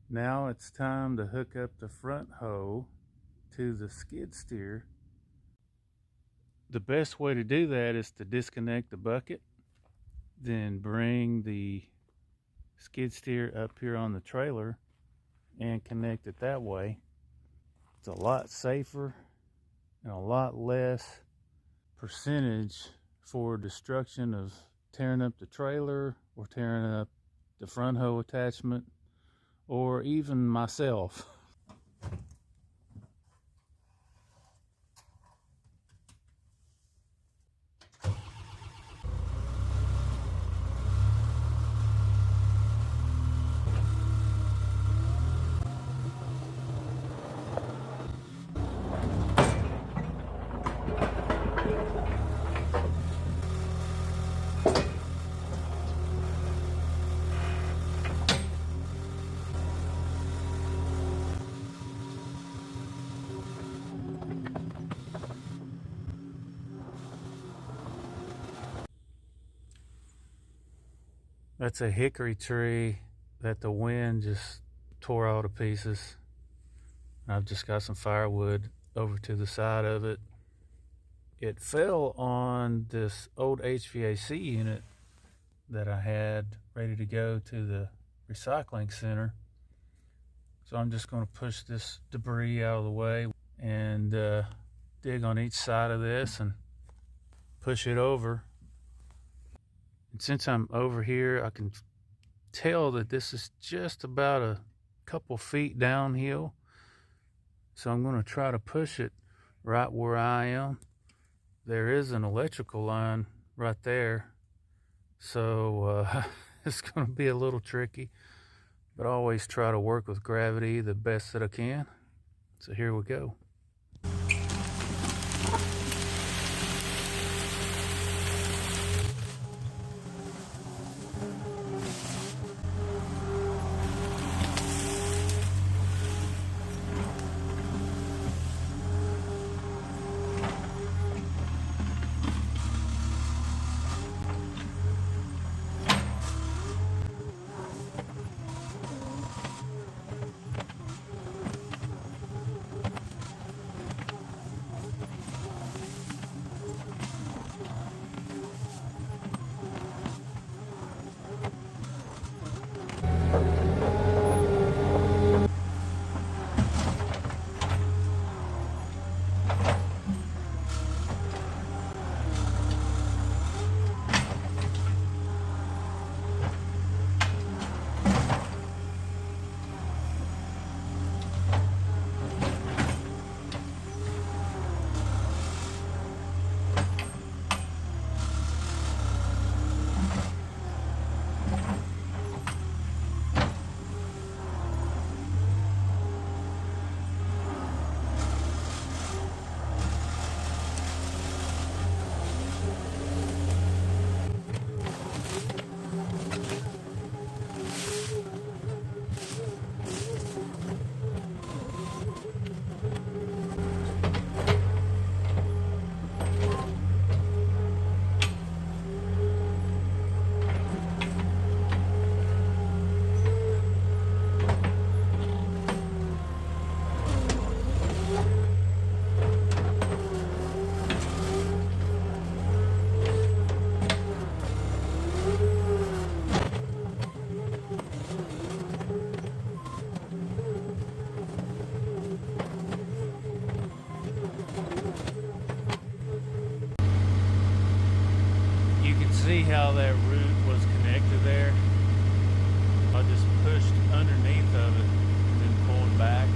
Now it's time to hook up the front hoe to the skid steer. The best way to do that is to disconnect the bucket, then bring the skid steer up here on the trailer and connect it that way. It's a lot safer and a lot less percentage for destruction of tearing up the trailer or tearing up the front hoe attachment, or even myself. That's a hickory tree that the wind just tore all to pieces. I've just got some firewood over to the side of it. It fell on this old HVAC unit that I had ready to go to the recycling center. So I'm just going to push this debris out of the way and dig on each side of this and push it over. And since I'm over here, I can tell that this is just about a couple feet downhill. So I'm going to try to push it right where I am. There is an electrical line right there. So it's going to be a little tricky, but I always try to work with gravity the best that I can. So here we go. See how that root was connected there? I just pushed underneath of it and then pulled back.